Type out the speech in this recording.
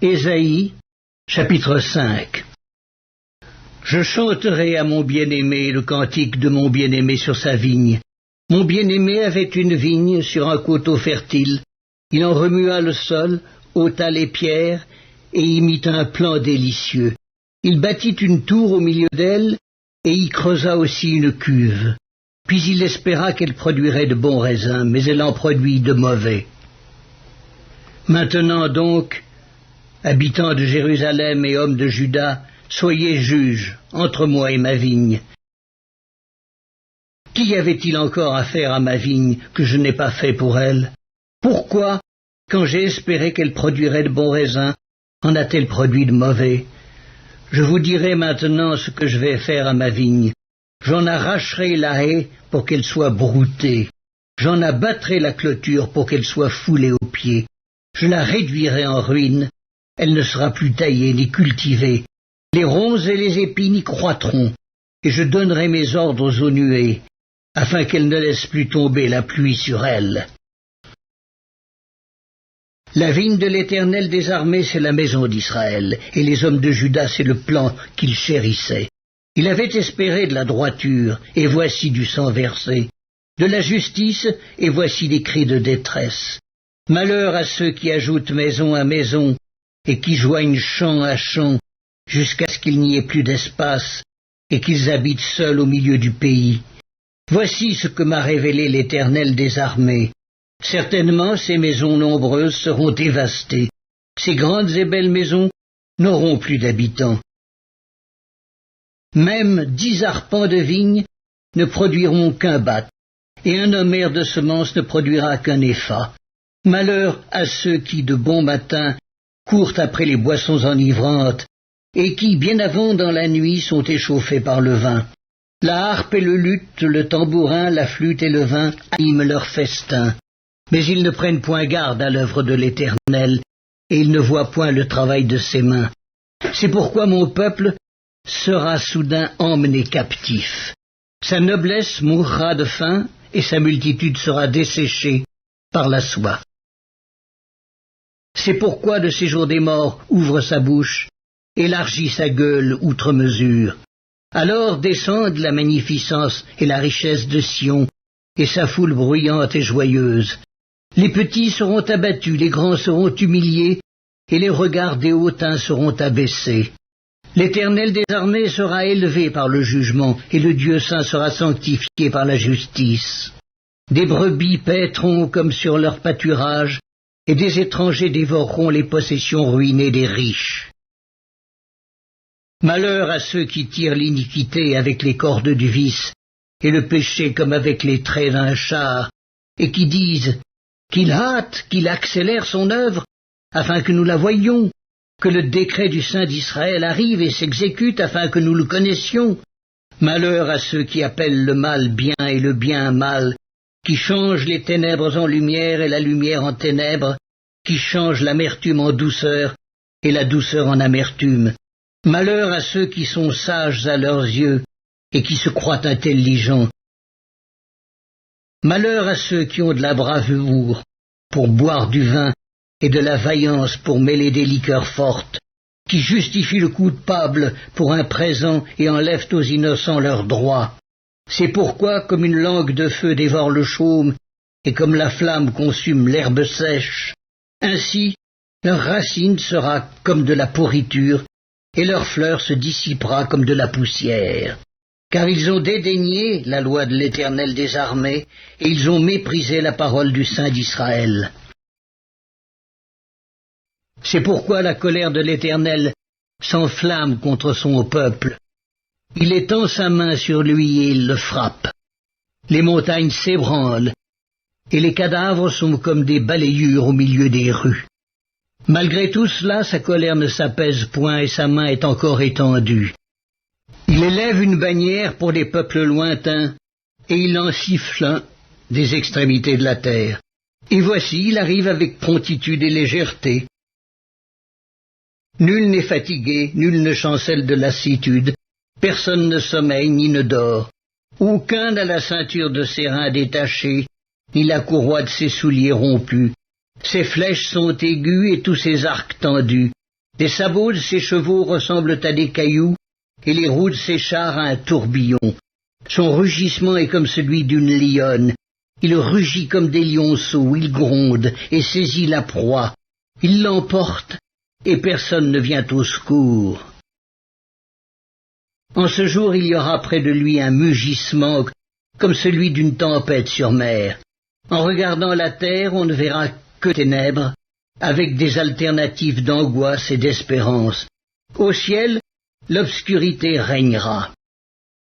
Ésaïe, chapitre 5. Je chanterai à mon bien-aimé le cantique de mon bien-aimé sur sa vigne. Mon bien-aimé avait une vigne sur un coteau fertile. Il en remua le sol, ôta les pierres, et y mit un plan délicieux. Il bâtit une tour au milieu d'elle, et y creusa aussi une cuve. Puis il espéra qu'elle produirait de bons raisins, mais elle en produit de mauvais. Maintenant donc, habitants de Jérusalem et hommes de Juda, soyez juges entre moi et ma vigne. Qu'y avait-il encore à faire à ma vigne que je n'ai pas fait pour elle? Pourquoi, quand j'ai espéré qu'elle produirait de bons raisins, en a-t-elle produit de mauvais? Je vous dirai maintenant ce que je vais faire à ma vigne. J'en arracherai la haie pour qu'elle soit broutée. J'en abattrai la clôture pour qu'elle soit foulée aux pieds. Je la réduirai en ruine. Elle ne sera plus taillée ni cultivée. Les ronces et les épines y croîtront. Et je donnerai mes ordres aux nuées, afin qu'elles ne laissent plus tomber la pluie sur elle. La vigne de l'Éternel des armées, c'est la maison d'Israël, et les hommes de Juda, c'est le plan qu'il chérissait. Il avait espéré de la droiture, et voici du sang versé, de la justice, et voici des cris de détresse. Malheur à ceux qui ajoutent maison à maison, et qui joignent champ à champ, jusqu'à ce qu'il n'y ait plus d'espace, et qu'ils habitent seuls au milieu du pays. Voici ce que m'a révélé l'Éternel des armées. Certainement ces maisons nombreuses seront dévastées. Ces grandes et belles maisons n'auront plus d'habitants. Même 10 arpents de vigne ne produiront qu'un bath, et un homère de semences ne produira qu'un épha. Malheur à ceux qui, de bon matin, courent après les boissons enivrantes, et qui, bien avant dans la nuit, sont échauffés par le vin. La harpe et le luth, le tambourin, la flûte et le vin animent leur festin. Mais ils ne prennent point garde à l'œuvre de l'Éternel, et ils ne voient point le travail de ses mains. C'est pourquoi mon peuple sera soudain emmené captif. Sa noblesse mourra de faim, et sa multitude sera desséchée par la soif. C'est pourquoi le séjour des morts ouvre sa bouche, élargit sa gueule outre mesure. Alors descendent la magnificence et la richesse de Sion, et sa foule bruyante et joyeuse. Les petits seront abattus, les grands seront humiliés, et les regards des hautains seront abaissés. L'Éternel des armées sera élevé par le jugement, et le Dieu saint sera sanctifié par la justice. Des brebis paîtront comme sur leur pâturage, et des étrangers dévoreront les possessions ruinées des riches. Malheur à ceux qui tirent l'iniquité avec les cordes du vice, et le péché comme avec les traits d'un char, et qui disent qu'il hâte, qu'il accélère son œuvre, afin que nous la voyions, que le décret du Saint d'Israël arrive et s'exécute afin que nous le connaissions. Malheur à ceux qui appellent le mal bien et le bien mal, qui changent les ténèbres en lumière et la lumière en ténèbres, qui changent l'amertume en douceur et la douceur en amertume. Malheur à ceux qui sont sages à leurs yeux et qui se croient intelligents. Malheur à ceux qui ont de la bravoure pour boire du vin et de la vaillance pour mêler des liqueurs fortes, qui justifient le coupable pour un présent et enlèvent aux innocents leurs droits. C'est pourquoi, comme une langue de feu dévore le chaume et comme la flamme consume l'herbe sèche, ainsi leur racine sera comme de la pourriture et leur fleur se dissipera comme de la poussière. Car ils ont dédaigné la loi de l'Éternel des armées, et ils ont méprisé la parole du Saint d'Israël. C'est pourquoi la colère de l'Éternel s'enflamme contre son peuple. Il étend sa main sur lui et il le frappe. Les montagnes s'ébranlent, et les cadavres sont comme des balayures au milieu des rues. Malgré tout cela, sa colère ne s'apaise point et sa main est encore étendue. Il élève une bannière pour les peuples lointains, et il en siffle un des extrémités de la terre. Et voici, il arrive avec promptitude et légèreté. Nul n'est fatigué, nul ne chancelle de lassitude, personne ne sommeille ni ne dort. Aucun n'a la ceinture de ses reins détachée, ni la courroie de ses souliers rompue. Ses flèches sont aiguës et tous ses arcs tendus. Les sabots de ses chevaux ressemblent à des cailloux, et les roues de ses chars à un tourbillon. Son rugissement est comme celui d'une lionne. Il rugit comme des lionceaux, il gronde et saisit la proie. Il l'emporte, et personne ne vient au secours. En ce jour, il y aura près de lui un mugissement comme celui d'une tempête sur mer. En regardant la terre, on ne verra que ténèbres, avec des alternatives d'angoisse et d'espérance. Au ciel, l'obscurité régnera.